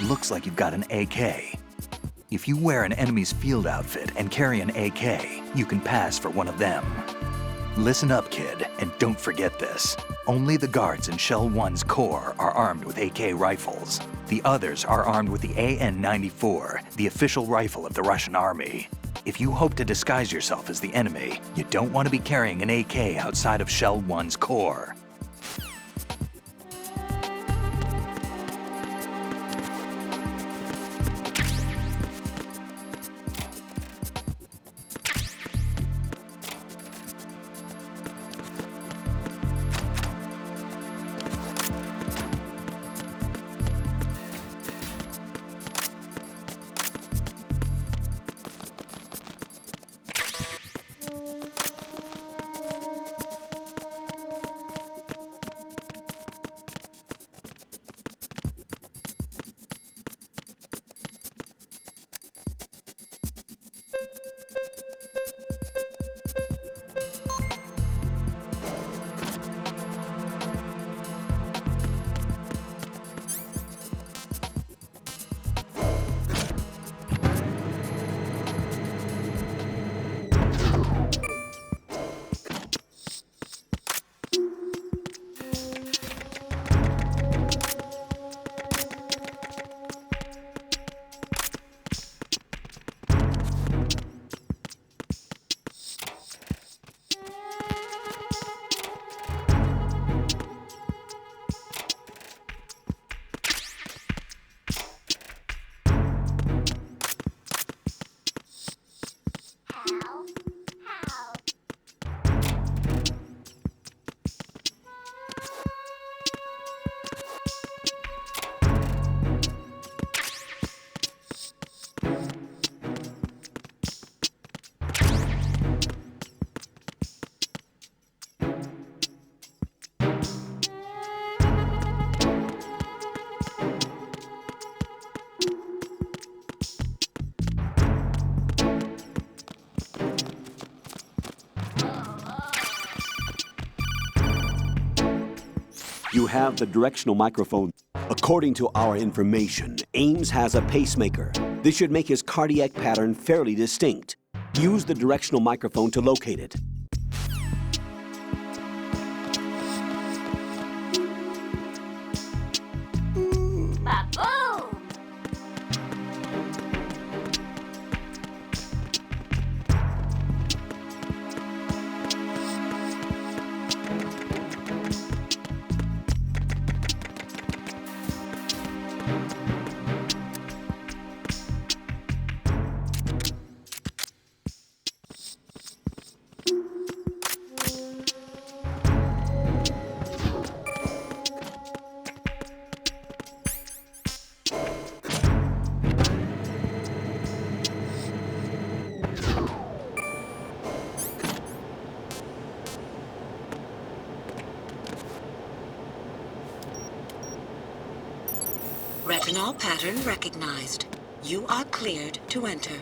looks like you've got an AK. If you wear an enemy's field outfit and carry an AK, you can pass for one of them. Listen up, kid, and don't forget this. Only the guards in Shell 1's core are armed with AK rifles. The others are armed with the AN-94, the official rifle of the Russian army. If you hope to disguise yourself as the enemy, you don't want to be carrying an AK outside of Shell 1's core. You have the directional microphone. According to our information, Ames has a pacemaker. This should make his cardiac pattern fairly distinct. Use the directional microphone to locate it. Ba-boom! Retinol pattern recognized. You are cleared to enter.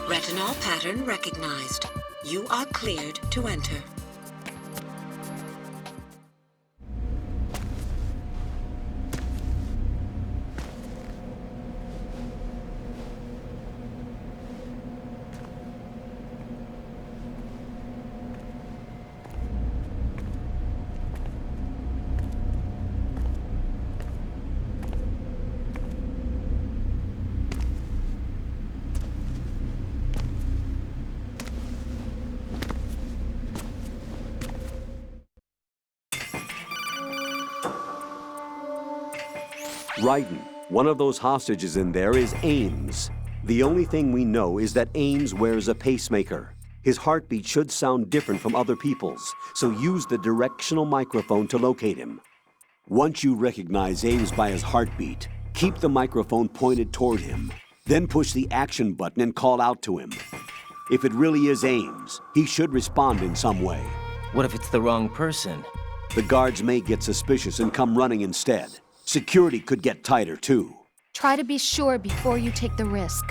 Retinol pattern recognized. You are cleared to enter. Raiden, one of those hostages in there is Ames. The only thing we know is that Ames wears a pacemaker. His heartbeat should sound different from other people's, so use the directional microphone to locate him. Once you recognize Ames by his heartbeat, keep the microphone pointed toward him. Then push the action button and call out to him. If it really is Ames, he should respond in some way. What if it's the wrong person? The guards may get suspicious and come running instead. Security could get tighter, too. Try to be sure before you take the risk.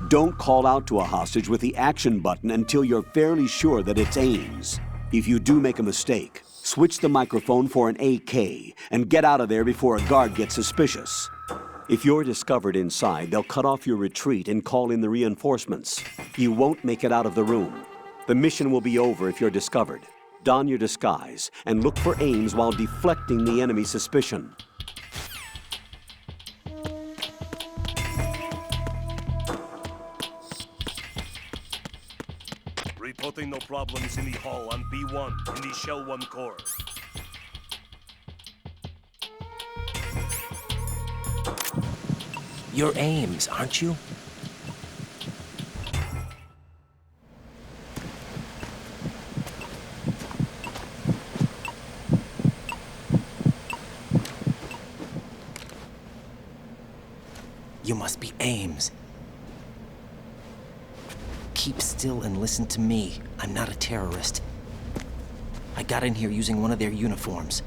Don't call out to a hostage with the action button until you're fairly sure that it's Ames. If you do make a mistake, switch the microphone for an AK and get out of there before a guard gets suspicious. If you're discovered inside, they'll cut off your retreat and call in the reinforcements. You won't make it out of the room. The mission will be over if you're discovered. Don your disguise and look for Ames while deflecting the enemy's suspicion. Reporting no problems in the hall on B1 in the Shell 1 core. You're Ames, aren't you? You must be Ames. Keep still and listen to me. I'm not a terrorist. I got in here using one of their uniforms.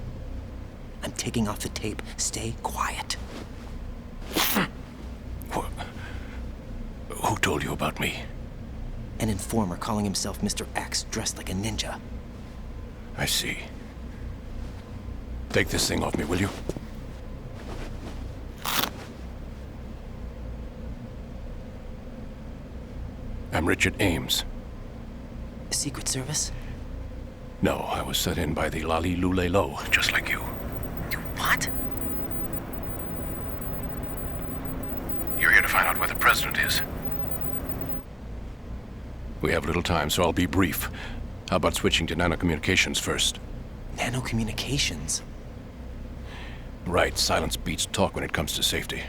I'm taking off the tape. Stay quiet. Who told you about me? An informer calling himself Mr. X, dressed like a ninja. I see. Take this thing off me, will you? I'm Richard Ames. Secret Service? No, I was set in by the Lali Lule Lo, just like you. What? You're here to find out where the president is. We have little time, so I'll be brief. How about switching to nanocommunications first? Nanocommunications? Right, silence beats talk when it comes to safety.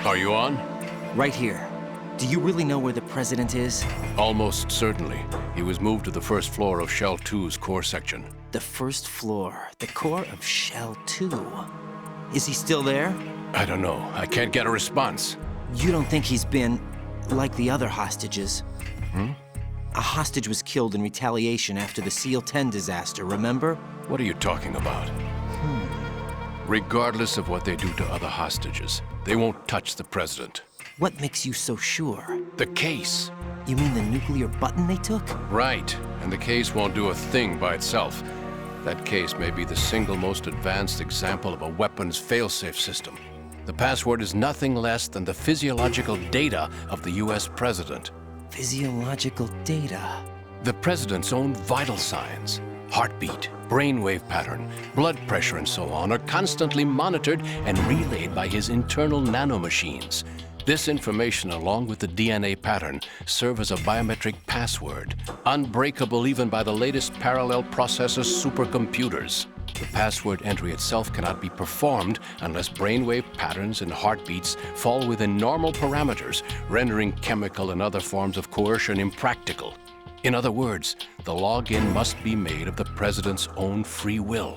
Are you on? Right here. Do you really know where the president is? Almost certainly. He was moved to the first floor of Shell 2's core section. The first floor, the core of Shell 2. Is he still there? I don't know. I can't get a response. You don't think he's been like the other hostages? A hostage was killed in retaliation after the SEAL 10 disaster, remember? What are you talking about? Regardless of what they do to other hostages, they won't touch the president. What makes you so sure? The case. You mean the nuclear button they took? Right. And the case won't do a thing by itself. That case may be the single most advanced example of a weapons failsafe system. The password is nothing less than the physiological data of the US president. Physiological data? The president's own vital signs, heartbeat, brainwave pattern, blood pressure, and so on, are constantly monitored and relayed by his internal nanomachines. This information, along with the DNA pattern, serve as a biometric password, unbreakable even by the latest parallel processor supercomputers. The password entry itself cannot be performed unless brainwave patterns and heartbeats fall within normal parameters, rendering chemical and other forms of coercion impractical. In other words, the login must be made of the president's own free will.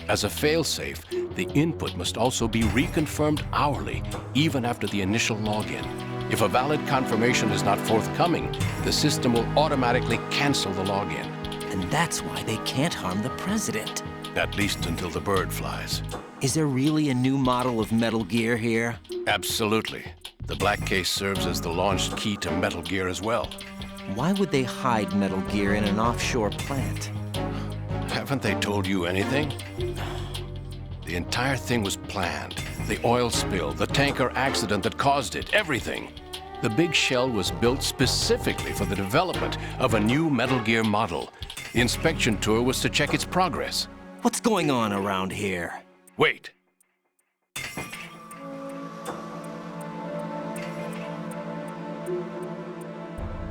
As a failsafe, the input must also be reconfirmed hourly, even after the initial login. If a valid confirmation is not forthcoming, the system will automatically cancel the login. And that's why they can't harm the president. At least until the bird flies. Is there really a new model of Metal Gear here? Absolutely. The black case serves as the launch key to Metal Gear as well. Why would they hide Metal Gear in an offshore plant? Haven't they told you anything? The entire thing was planned. The oil spill, the tanker accident that caused it, everything. The big shell was built specifically for the development of a new Metal Gear model. The inspection tour was to check its progress. What's going on around here? Wait.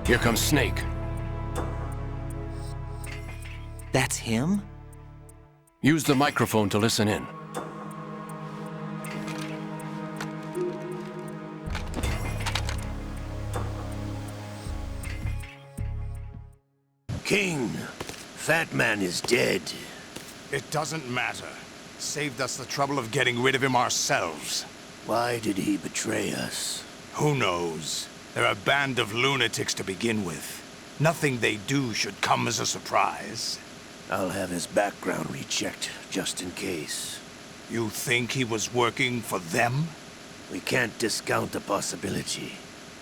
Here comes Snake. That's him? Use the microphone to listen in. King, Fat Man is dead. It doesn't matter. Saved us the trouble of getting rid of him ourselves. Why did he betray us? Who knows? They're a band of lunatics to begin with. Nothing they do should come as a surprise. I'll have his background rechecked, just in case. You think he was working for them? We can't discount the possibility,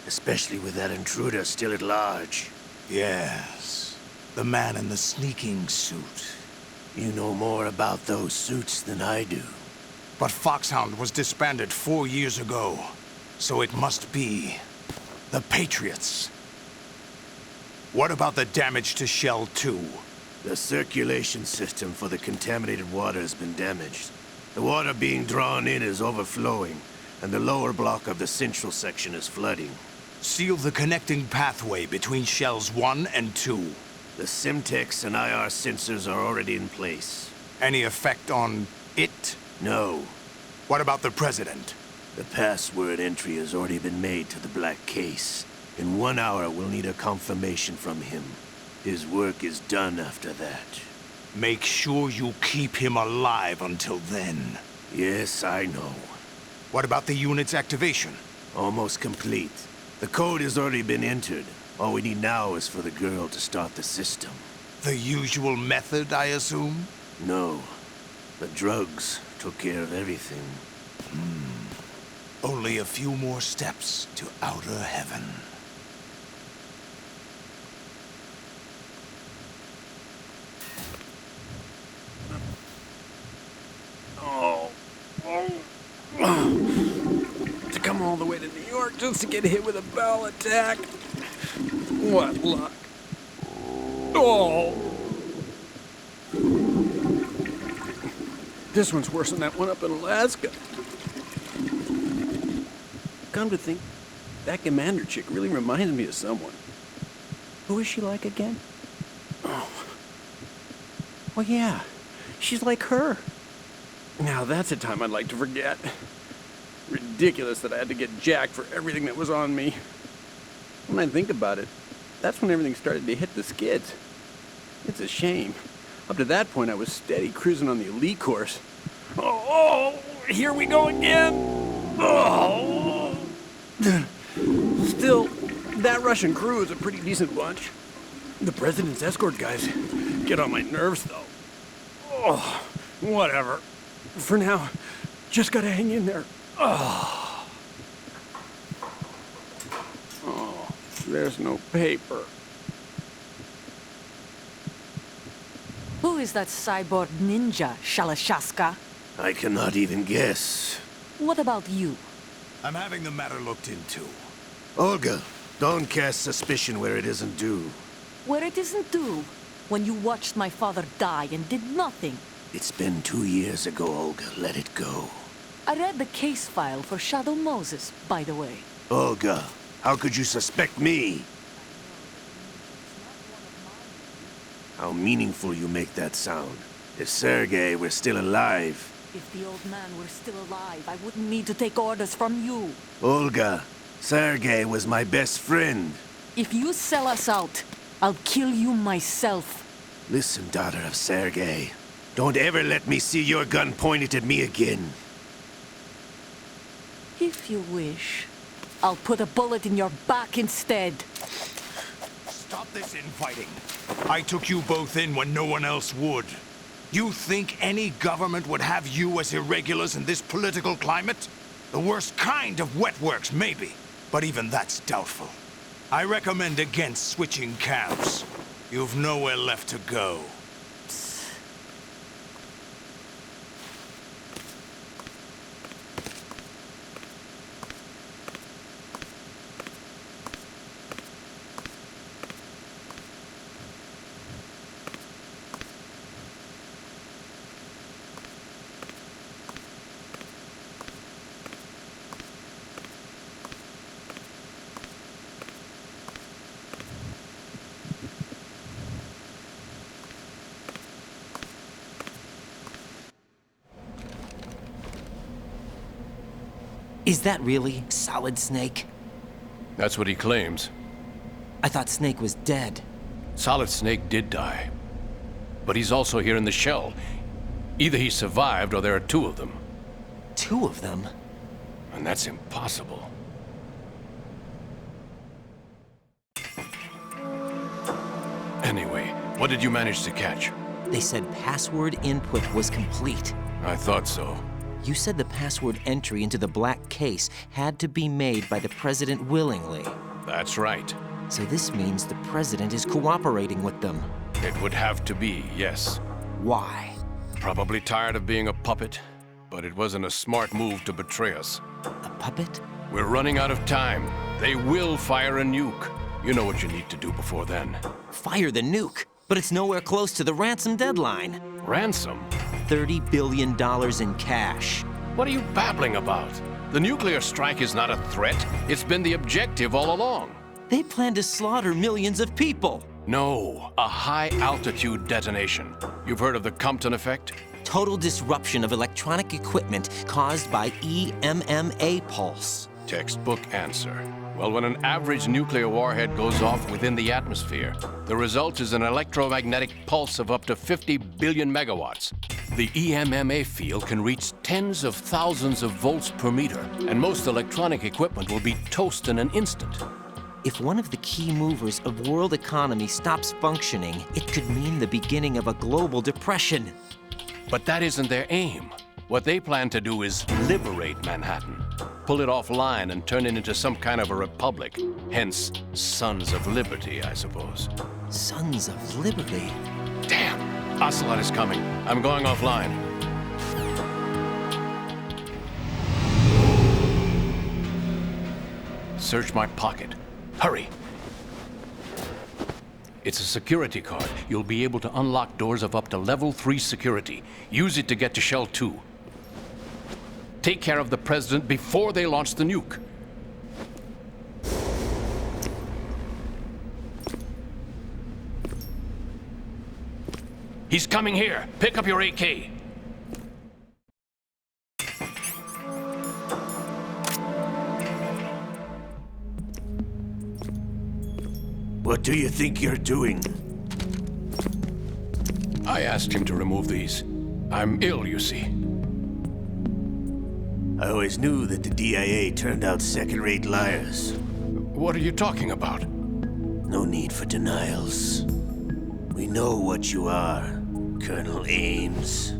especially with that intruder still at large. Yes. The man in the sneaking suit. You know more about those suits than I do. But Foxhound was disbanded 4 years ago. So it must be the Patriots. What about the damage to Shell 2? The circulation system for the contaminated water has been damaged. The water being drawn in is overflowing, and the lower block of the central section is flooding. Seal the connecting pathway between Shells 1 and 2. The Simtex and IR sensors are already in place. Any effect on it? No. What about the President? The password entry has already been made to the black case. In 1 hour, we'll need a confirmation from him. His work is done after that. Make sure you keep him alive until then. Yes, I know. What about the unit's activation? Almost complete. The code has already been entered. All we need now is for the girl to start the system. The usual method, I assume? No. The drugs took care of everything. Only a few more steps to outer heaven. To come all the way to New York just to get hit with a bowel attack. What luck. Oh! This one's worse than that one up in Alaska. Come to think, that commander chick really reminds me of someone. Who is she like again? Oh. Well, yeah. She's like her. Now that's a time I'd like to forget. Ridiculous that I had to get jacked for everything that was on me. When I think about it, that's when everything started to hit the skids. It's a shame. Up to that point, I was steady cruising on the elite course. Oh, here we go again! Oh! Still, that Russian crew is a pretty decent bunch. The President's escort guys get on my nerves, though. Oh, whatever. For now, just gotta hang in there. Oh, there's no paper. Who is that cyborg ninja, Shalashaska? I cannot even guess. What about you? I'm having the matter looked into. Olga, don't cast suspicion where it isn't due. Where it isn't due, when you watched my father die and did nothing. It's been 2 years ago, Olga. Let it go. I read the case file for Shadow Moses, by the way. Olga, how could you suspect me? How meaningful you make that sound. If Sergei were still alive... If the old man were still alive, I wouldn't need to take orders from you. Olga, Sergei was my best friend. If you sell us out, I'll kill you myself. Listen, daughter of Sergei. Don't ever let me see your gun pointed at me again. If you wish, I'll put a bullet in your back instead. Stop this infighting. I took you both in when no one else would. You think any government would have you as irregulars in this political climate? The worst kind of wet works, maybe. But even that's doubtful. I recommend against switching camps. You've nowhere left to go. Is that really Solid Snake? That's what he claims. I thought Snake was dead. Solid Snake did die. But he's also here in the shell. Either he survived or there are two of them. Two of them? And that's impossible. Anyway, what did you manage to catch? They said password input was complete. I thought so. You said the password entry into the black case had to be made by the president willingly. That's right. So this means the president is cooperating with them. It would have to be, yes. Why? Probably tired of being a puppet, but it wasn't a smart move to betray us. A puppet? We're running out of time. They will fire a nuke. You know what you need to do before then. Fire the nuke? But it's nowhere close to the ransom deadline. Ransom? $30 billion in cash. What are you babbling about? The nuclear strike is not a threat. It's been the objective all along. They plan to slaughter millions of people. No, a high-altitude detonation. You've heard of the Compton effect? Total disruption of electronic equipment caused by EMMA pulse. Textbook answer. Well, when an average nuclear warhead goes off within the atmosphere, the result is an electromagnetic pulse of up to 50 billion megawatts. The EMMA field can reach tens of thousands of volts per meter, and most electronic equipment will be toast in an instant. If one of the key movers of world economy stops functioning, it could mean the beginning of a global depression. But that isn't their aim. What they plan to do is liberate Manhattan. Pull it offline and turn it into some kind of a republic. Hence, Sons of Liberty, I suppose. Sons of Liberty? Damn! Ocelot is coming. I'm going offline. Search my pocket. Hurry! It's a security card. You'll be able to unlock doors of up to level 3 security. Use it to get to Shell 2. Take care of the president before they launch the nuke. He's coming here. Pick up your AK. What do you think you're doing? I asked him to remove these. I'm ill, you see. I always knew that the DIA turned out second-rate liars. What are you talking about? No need for denials. We know what you are, Colonel Ames.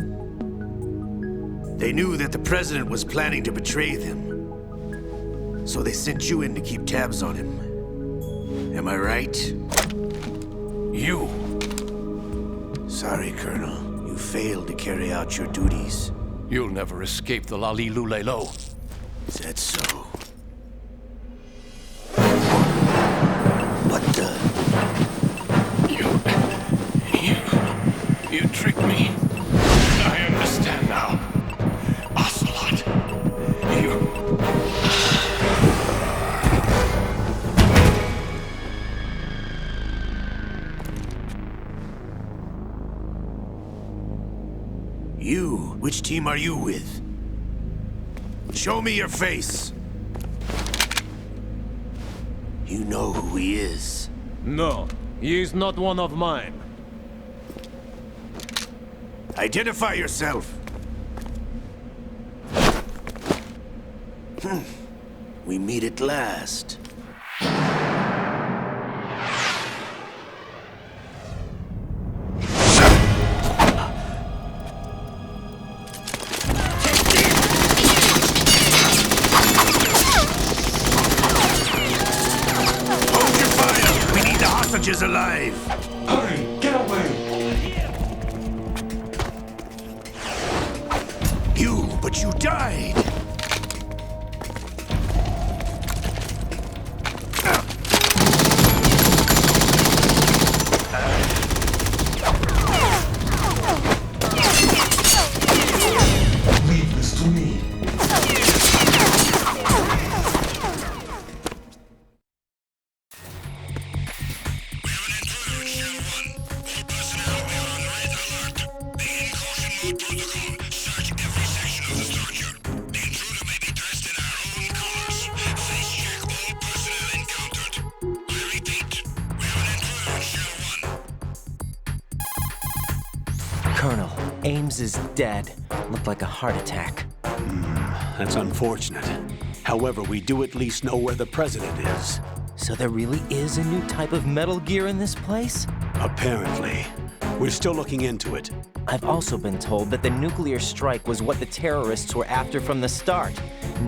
They knew that the president was planning to betray them. So they sent you in to keep tabs on him. Am I right? You! Sorry, Colonel. You failed to carry out your duties. You'll never escape the Lalilulelo. Is that so? What the? You tricked me. I understand now. Ocelot. You? Which team are you with? Show me your face! You know who he is. No, he is not one of mine. Identify yourself! We meet at last. Is alive! Hurry! Get away! But you died! Leave this to me. Protocol. Search every section of the structure. The Ames is dead. Looked like a heart attack. That's unfortunate. However, we do at least know where the president is. So there really is a new type of Metal Gear in this place? Apparently. We're still looking into it. I've also been told that the nuclear strike was what the terrorists were after from the start,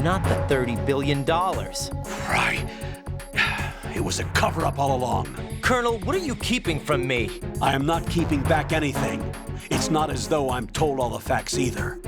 not the $30 billion. Right. It was a cover-up all along. Colonel, what are you keeping from me? I am not keeping back anything. It's not as though I'm told all the facts either.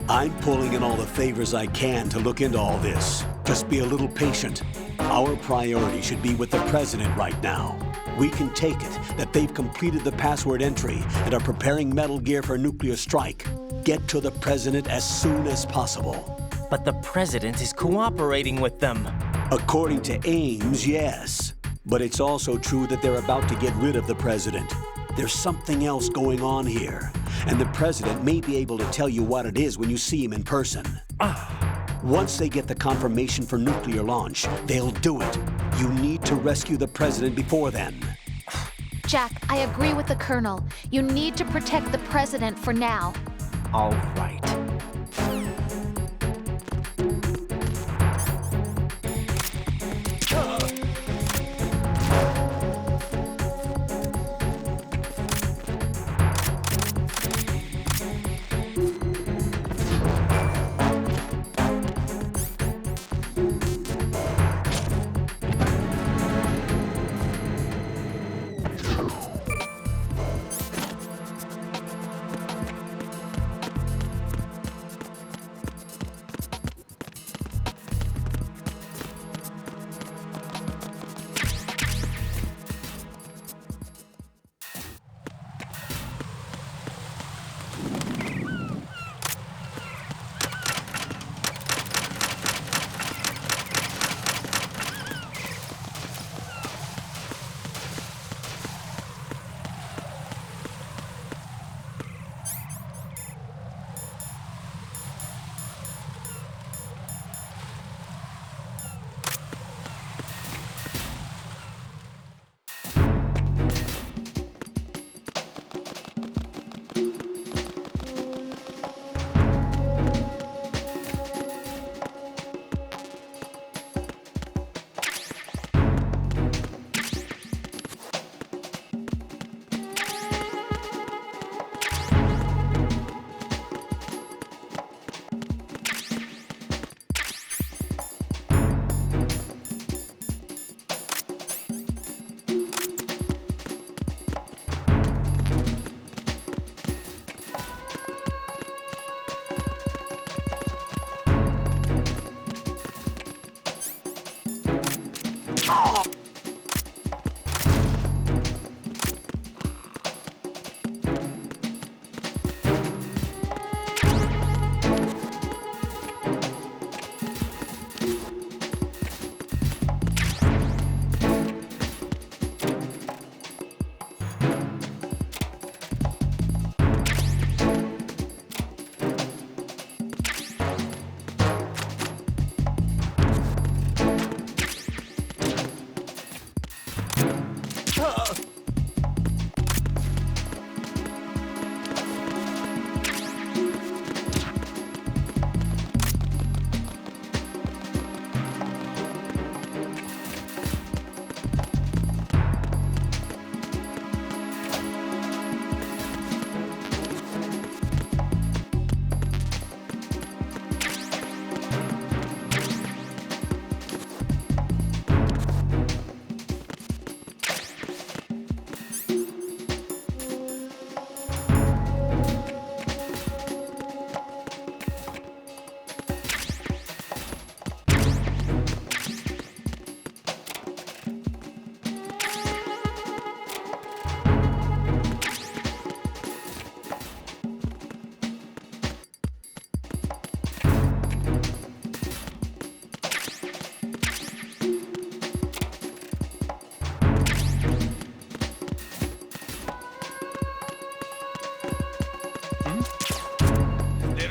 I'm pulling in all the favors I can to look into all this. Just be a little patient. Our priority should be with the president right now. We can take it that they've completed the password entry and are preparing Metal Gear for nuclear strike. Get to the president as soon as possible. But the president is cooperating with them. According to Ames, yes. But it's also true that they're about to get rid of the president. There's something else going on here, and the president may be able to tell you what it is when you see him in person. Once they get the confirmation for nuclear launch, they'll do it. You need to rescue the president before then. Jack, I agree with the Colonel. You need to protect the president for now. All right.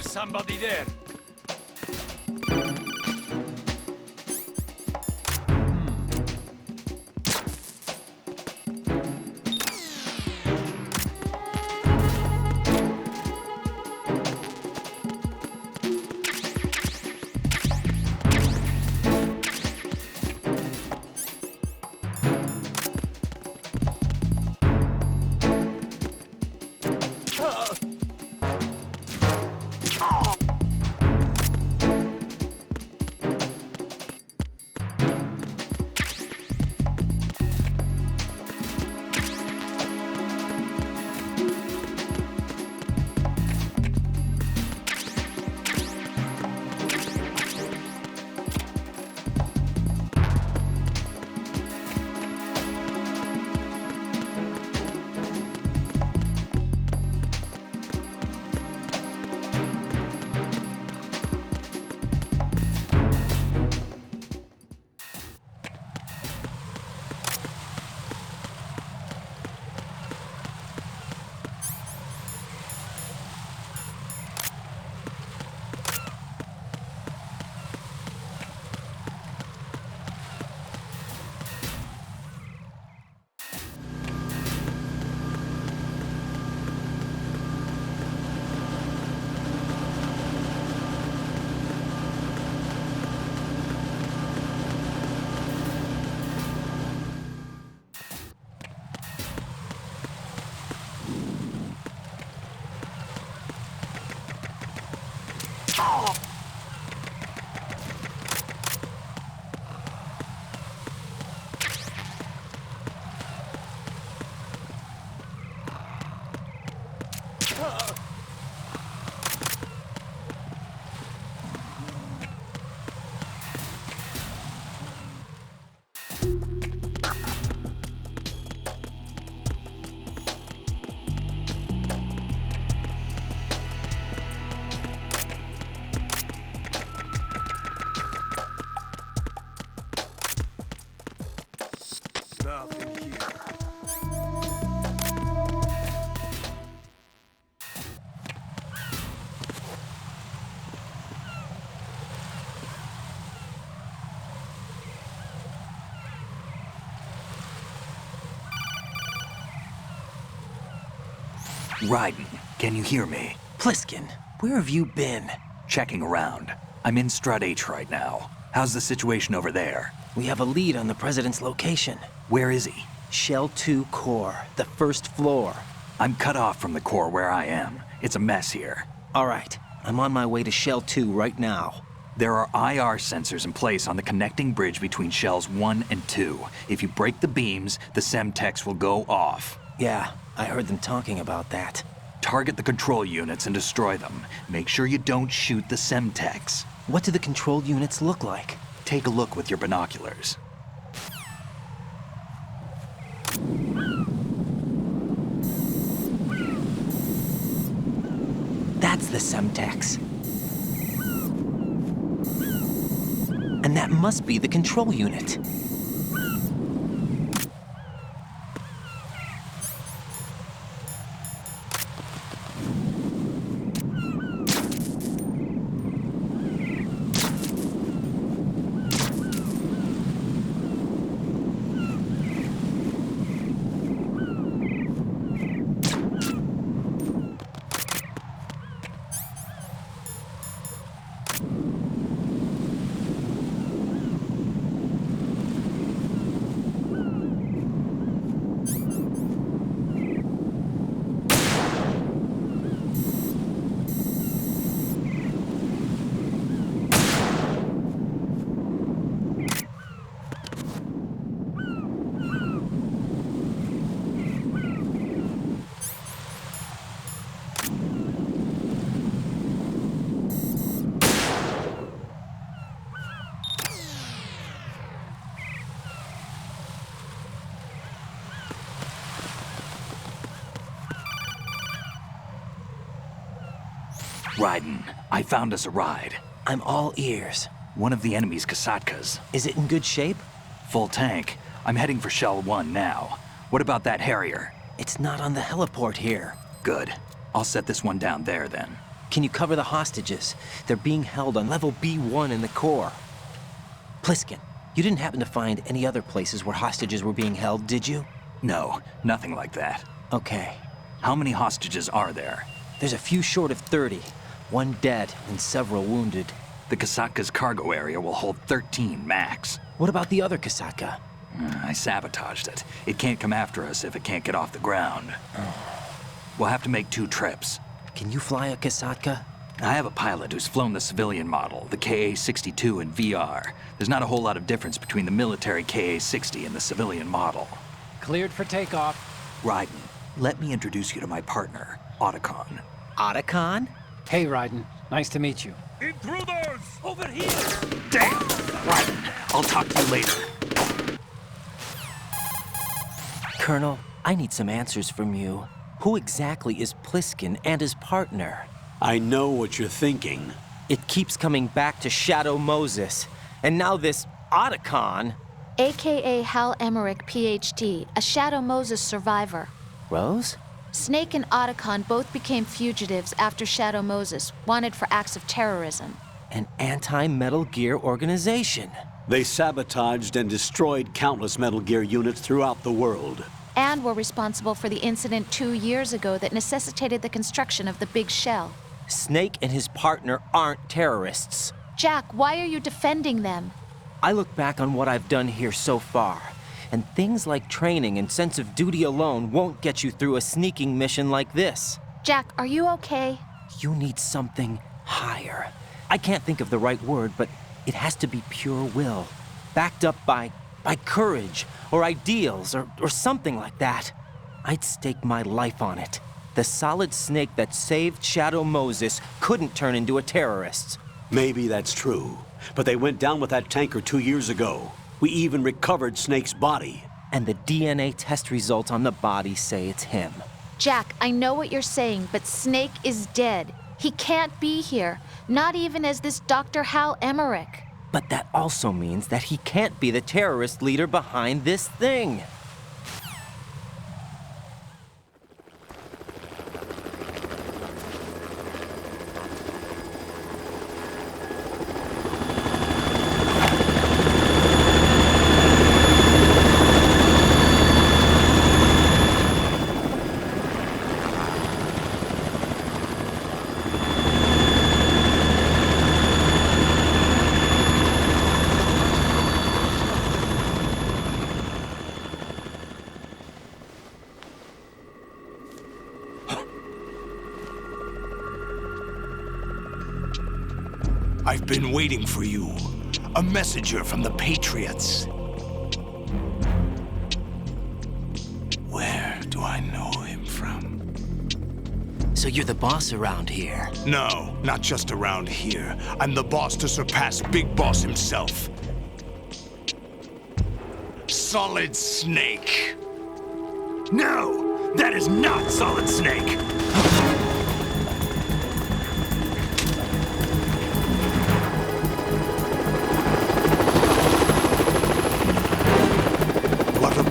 Somebody there. Raiden, can you hear me? Pliskin, where have you been? Checking around. I'm in Strut H right now. How's the situation over there? We have a lead on the President's location. Where is he? Shell 2 core, the first floor. I'm cut off from the core where I am. It's a mess here. All right, I'm on my way to Shell 2 right now. There are IR sensors in place on the connecting bridge between Shells 1 and 2. If you break the beams, the Semtex will go off. Yeah, I heard them talking about that. Target the control units and destroy them. Make sure you don't shoot the Semtex. What do the control units look like? Take a look with your binoculars. That's the Semtex. And that must be the control unit. Raiden, I found us a ride. I'm all ears. One of the enemy's Kasatkas. Is it in good shape? Full tank. I'm heading for Shell 1 now. What about that Harrier? It's not on the heliport here. Good. I'll set this one down there then. Can you cover the hostages? They're being held on level B1 in the core. Pliskin, you didn't happen to find any other places where hostages were being held, did you? No, nothing like that. Okay. How many hostages are there? There's a few short of 30. One dead and several wounded. The Kasatka's cargo area will hold 13 max. What about the other Kasatka? I sabotaged it. It can't come after us if it can't get off the ground. We'll have to make 2 trips. Can you fly a Kasatka? I have a pilot who's flown the civilian model, the KA-62 in VR. There's not a whole lot of difference between the military KA-60 and the civilian model. Cleared for takeoff. Raiden, let me introduce you to my partner, Otacon. Otacon? Hey, Raiden. Nice to meet you. Intruders! Over here! Damn! Raiden, I'll talk to you later. Colonel, I need some answers from you. Who exactly is Pliskin and his partner? I know what you're thinking. It keeps coming back to Shadow Moses. And now this Otacon. AKA Hal Emmerich, PhD, a Shadow Moses survivor. Rose? Snake and Otacon both became fugitives after Shadow Moses, wanted for acts of terrorism. An anti-Metal Gear organization. They sabotaged and destroyed countless Metal Gear units throughout the world. And were responsible for the incident 2 years ago that necessitated the construction of the Big Shell. Snake and his partner aren't terrorists. Jack, why are you defending them? I look back on what I've done here so far, and things like training and sense of duty alone won't get you through a sneaking mission like this. Jack, are you okay? You need something higher. I can't think of the right word, but it has to be pure will, backed up by courage, or ideals, or something like that. I'd stake my life on it. The Solid Snake that saved Shadow Moses couldn't turn into a terrorist. Maybe that's true, but they went down with that tanker 2 years ago. We even recovered Snake's body. And the DNA test results on the body say it's him. Jack, I know what you're saying, but Snake is dead. He can't be here, not even as this Dr. Hal Emmerich. But that also means that he can't be the terrorist leader behind this thing. I've been waiting for you. A messenger from the Patriots. Where do I know him from? So you're the boss around here? No, not just around here. I'm the boss to surpass Big Boss himself. Solid Snake. No, that is not Solid Snake.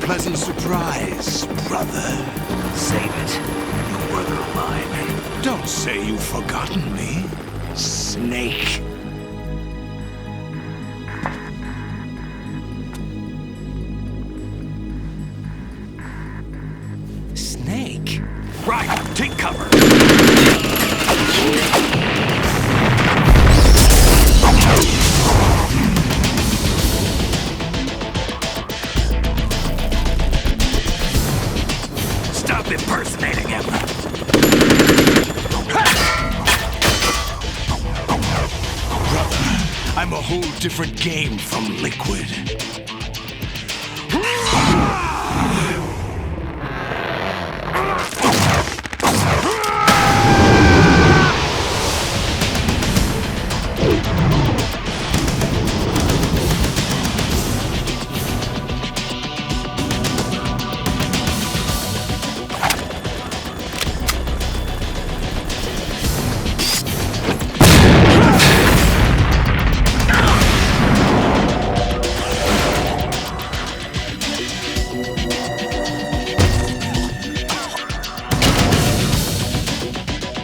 Pleasant surprise, brother. Save it. You brother of mine. Don't say you've forgotten me, Snake. Snake? Right, take cover. Impersonating him. Brother, I'm a whole different game from Liquid.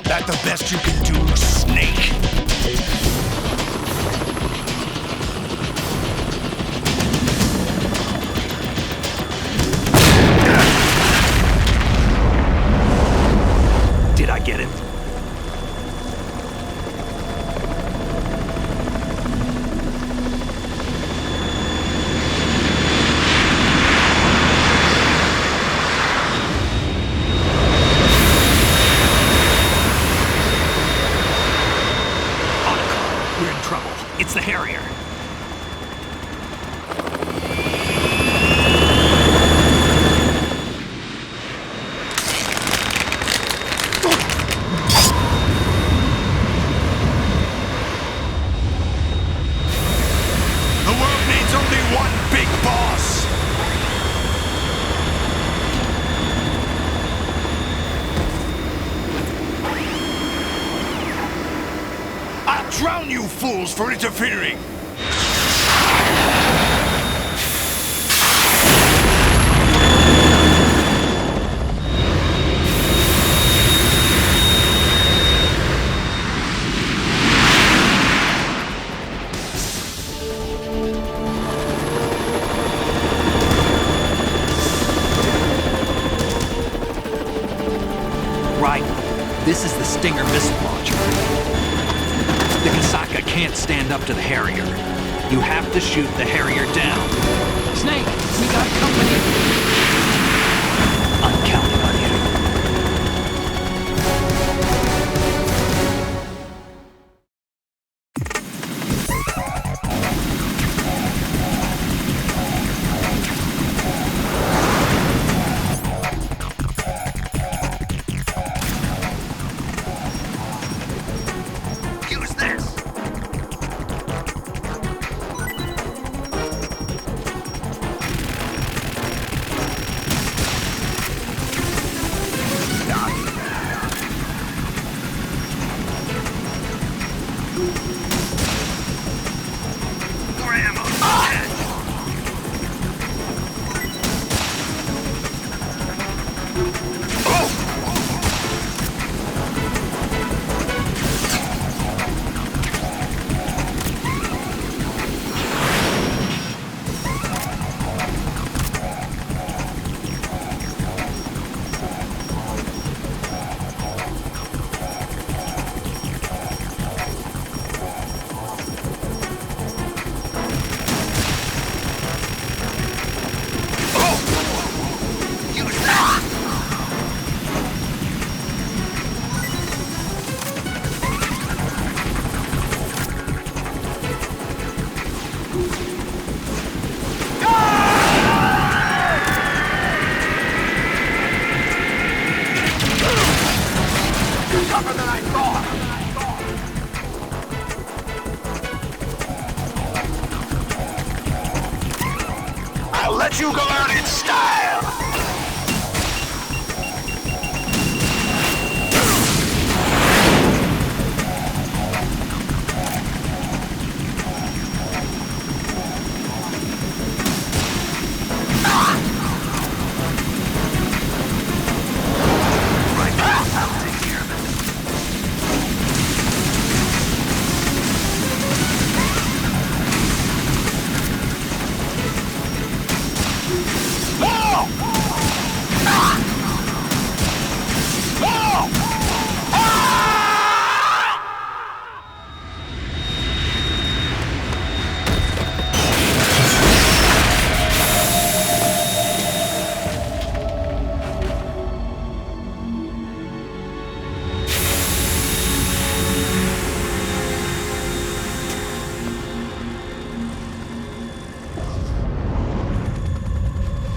That the best you can do, Snake? Did I get it? It's the Harrier. The world needs only one big boss. I'll drown you fools for interfering! Right. This is the Stinger missile launcher. The Kasaka can't stand up to the Harrier. You have to shoot the Harrier down. Snake, we got company. I'm counting on you. Use this! More ammo! Tougher than I thought! I'll let you go out in style!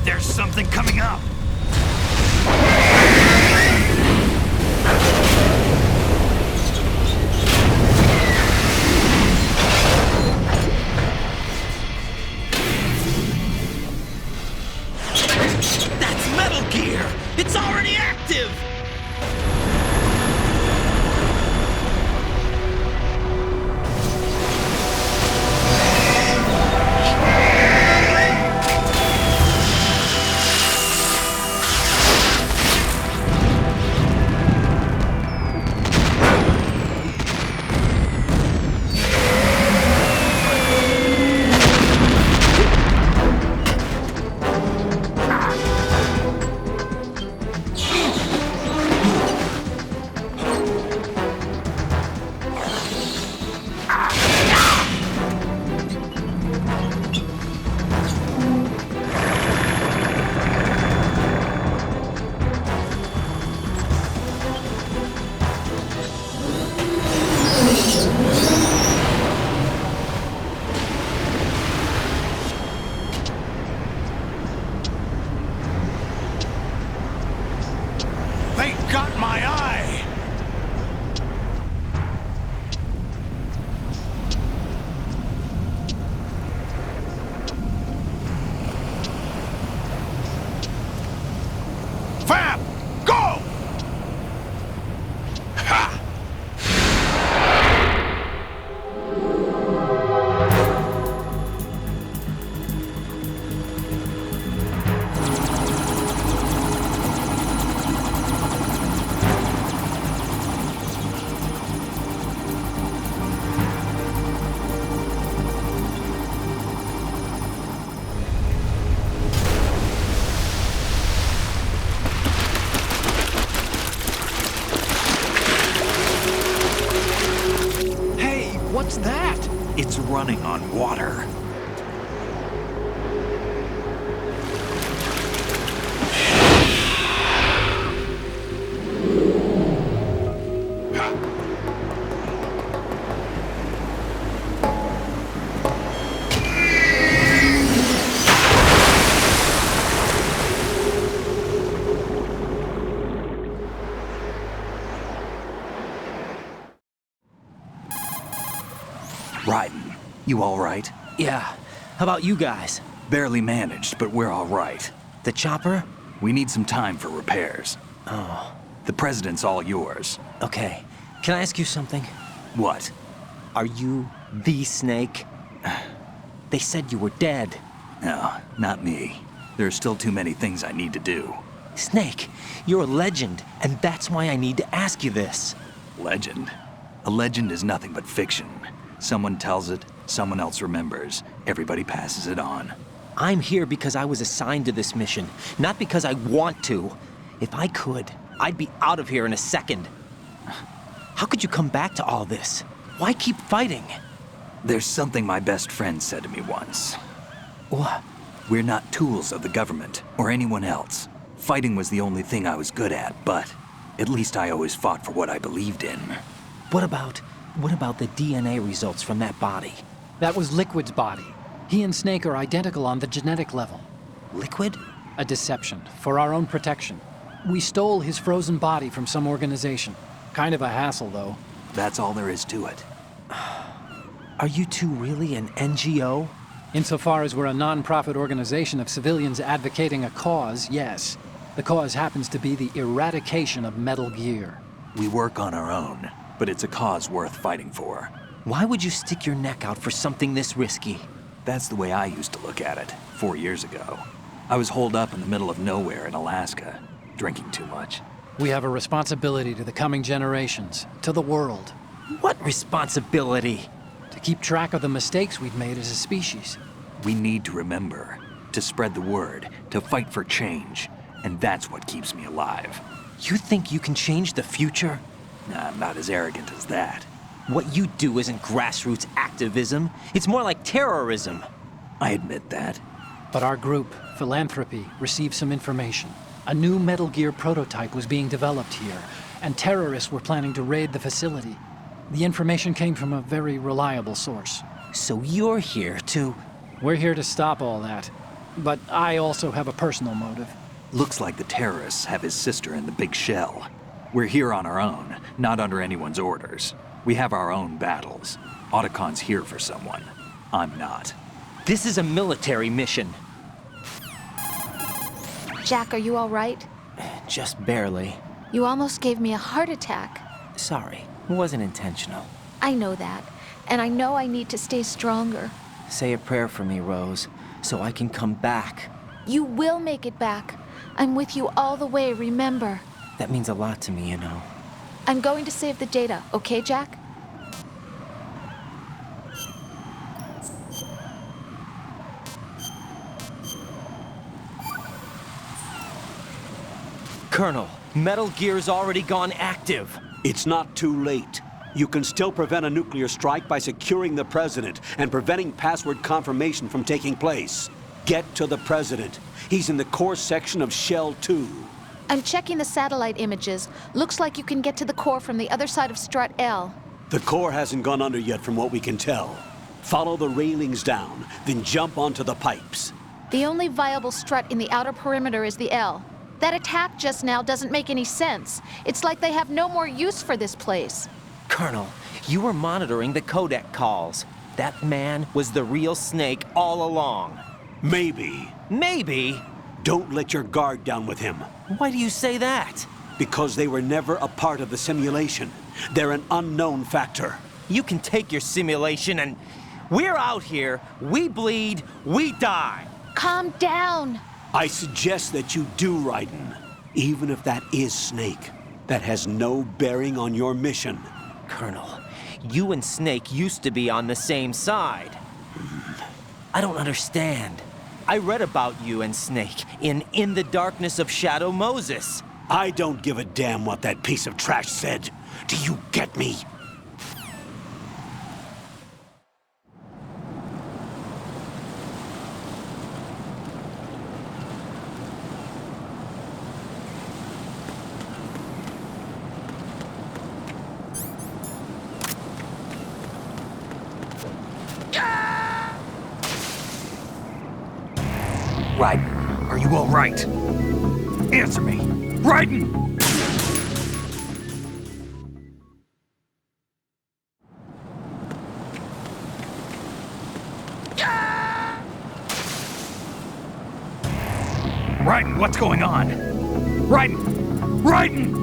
There's something coming up! That's Metal Gear! It's already active! They got my eye! Fab! Go! Ha! What's that? It's running on water. Raiden, you all right? Yeah. How about you guys? Barely managed, but we're all right. The chopper? We need some time for repairs. Oh. The president's all yours. Okay. Can I ask you something? What? Are you the Snake? They said you were dead. No, not me. There are still too many things I need to do. Snake, you're a legend, and that's why I need to ask you this. Legend? A legend is nothing but fiction. Someone tells it, someone else remembers. Everybody passes it on. I'm here because I was assigned to this mission, not because I want to. If I could, I'd be out of here in a second. How could you come back to all this? Why keep fighting? There's something my best friend said to me once. What? We're not tools of the government or anyone else. Fighting was the only thing I was good at, but at least I always fought for what I believed in. What about the DNA results from that body? That was Liquid's body. He and Snake are identical on the genetic level. Liquid? A deception, for our own protection. We stole his frozen body from some organization. Kind of a hassle, though. That's all there is to it. Are you two really an NGO? Insofar as we're a non-profit organization of civilians advocating a cause, yes. The cause happens to be the eradication of Metal Gear. We work on our own, but it's a cause worth fighting for. Why would you stick your neck out for something this risky? That's the way I used to look at it, 4 years ago. I was holed up in the middle of nowhere in Alaska, drinking too much. We have a responsibility to the coming generations, to the world. What responsibility? To keep track of the mistakes we've made as a species. We need to remember, to spread the word, to fight for change, and that's what keeps me alive. You think you can change the future? Nah, I'm not as arrogant as that. What you do isn't grassroots activism. It's more like terrorism. I admit that. But our group, Philanthropy, received some information. A new Metal Gear prototype was being developed here, and terrorists were planning to raid the facility. The information came from a very reliable source. So you're here to... We're here to stop all that. But I also have a personal motive. Looks like the terrorists have his sister in the big shell. We're here on our own, not under anyone's orders. We have our own battles. Otacon's here for someone. I'm not. This is a military mission. Jack, are you all right? Just barely. You almost gave me a heart attack. Sorry, it wasn't intentional. I know that, and I know I need to stay stronger. Say a prayer for me, Rose, so I can come back. You will make it back. I'm with you all the way, remember. That means a lot to me, you know. I'm going to save the data, okay, Jack? Colonel, Metal Gear's already gone active. It's not too late. You can still prevent a nuclear strike by securing the president and preventing password confirmation from taking place. Get to the president. He's in the core section of Shell 2. I'm checking the satellite images. Looks like you can get to the core from the other side of Strut L. The core hasn't gone under yet from what we can tell. Follow the railings down, then jump onto the pipes. The only viable strut in the outer perimeter is the L. That attack just now doesn't make any sense. It's like they have no more use for this place. Colonel, you were monitoring the codec calls. That man was the real Snake all along. Maybe. Maybe? Don't let your guard down with him. Why do you say that? Because they were never a part of the simulation. They're an unknown factor. You can take your simulation and... We're out here, we bleed, we die. Calm down. I suggest that you do, Raiden. Even if that is Snake. That has no bearing on your mission. Colonel, you and Snake used to be on the same side. I don't understand. I read about you and Snake in the Darkness of Shadow Moses. I don't give a damn what that piece of trash said. Do you get me? Raiden, are you all right? Answer me! Raiden! Raiden, what's going on? Raiden! Raiden!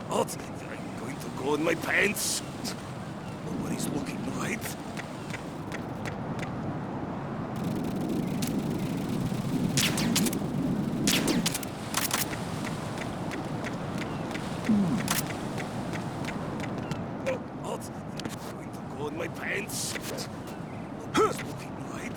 What? I'm going to go in my pants. Nobody's looking, right? What? I'm going to go in my pants. Nobody's looking, right?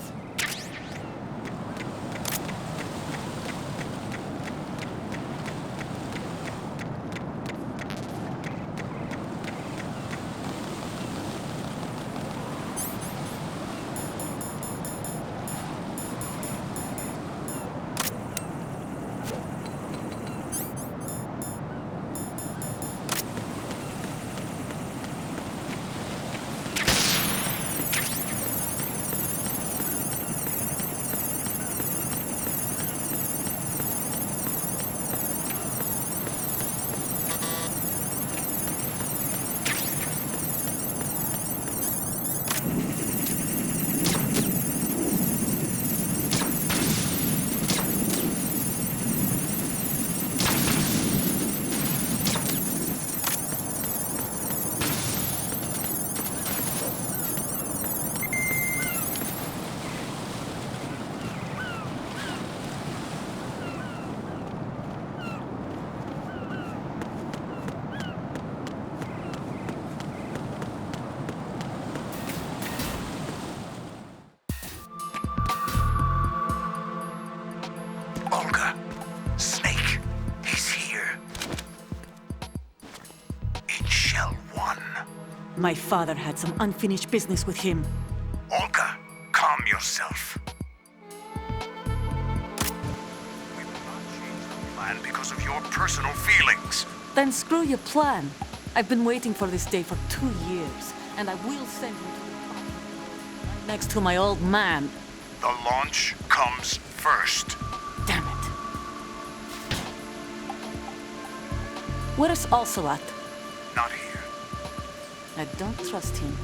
Olga, Snake, he's here. In Shell 1. My father had some unfinished business with him. Olga, calm yourself. We will not change the plan because of your personal feelings. Then screw your plan. I've been waiting for this day for 2 years, and I will send you to the top right next to my old man. The launch comes first. Damn it. Where is Ocelot? Not here. I don't trust him.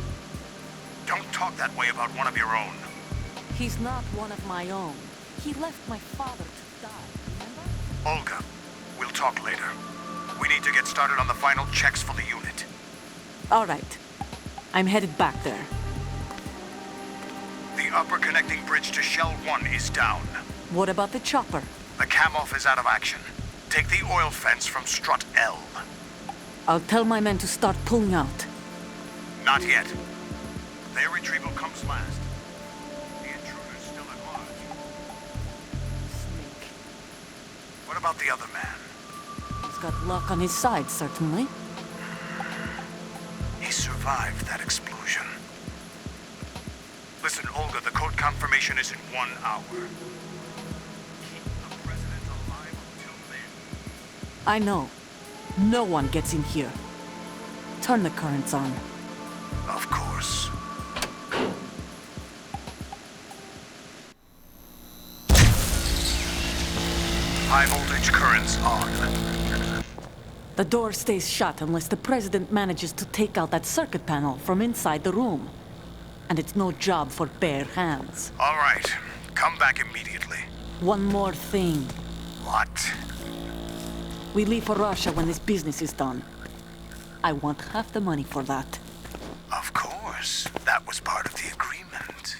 Don't talk that way about one of your own. He's not one of my own. He left my father to die, remember? Olga, we'll talk later. We need to get started on the final checks for the unit. All right. I'm headed back there. The upper connecting bridge to Shell 1 is down. What about the chopper? The cam-off is out of action. Take the oil fence from strut L. I'll tell my men to start pulling out. Not yet. Their retrieval comes last. The intruder's still at large. Snake. What about the other man? He's got luck on his side, certainly. He survived that explosion. Listen, Olga, the code confirmation is in 1 hour. Keep the president alive until then. I know. No one gets in here. Turn the currents on. Of course. High voltage currents on. The door stays shut unless the president manages to take out that circuit panel from inside the room. And it's no job for bare hands. All right. Come back immediately. One more thing. What? We leave for Russia when this business is done. I want half the money for that. Of course. That was part of the agreement.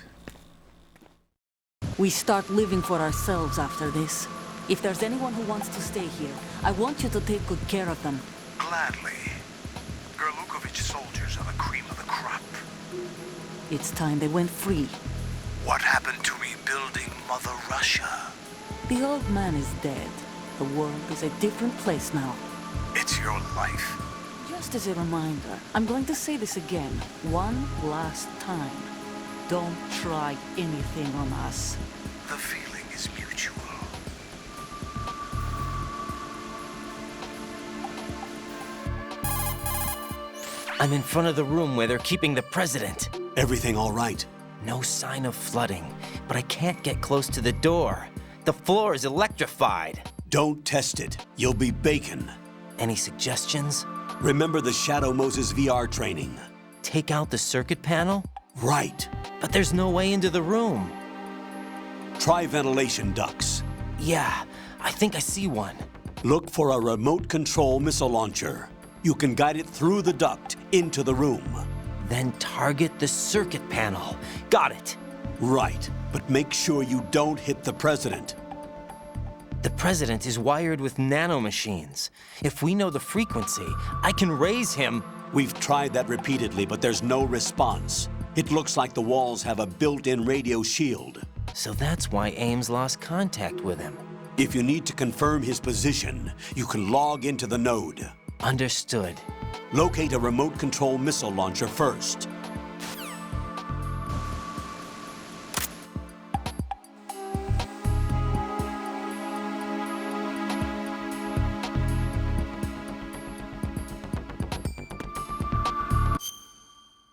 We start living for ourselves after this. If there's anyone who wants to stay here, I want you to take good care of them. Gladly. Gerlukovich soldiers are the cream of the crop. It's time they went free. What happened to rebuilding Mother Russia? The old man is dead. The world is a different place now. It's your life. Just as a reminder, I'm going to say this again, one last time. Don't try anything on us. The feeling is mutual. I'm in front of the room where they're keeping the president. Everything all right? No sign of flooding, but I can't get close to the door. The floor is electrified. Don't test it. You'll be bacon. Any suggestions? Remember the Shadow Moses VR training. Take out the circuit panel? Right. But there's no way into the room. Try ventilation ducts. Yeah, I think I see one. Look for a remote control missile launcher. You can guide it through the duct into the room. Then target the circuit panel. Got it. Right, but make sure you don't hit the president. The president is wired with nanomachines. If we know the frequency, I can raise him. We've tried that repeatedly, but there's no response. It looks like the walls have a built-in radio shield. So that's why Ames lost contact with him. If you need to confirm his position, you can log into the node. Understood. Locate a remote control missile launcher first.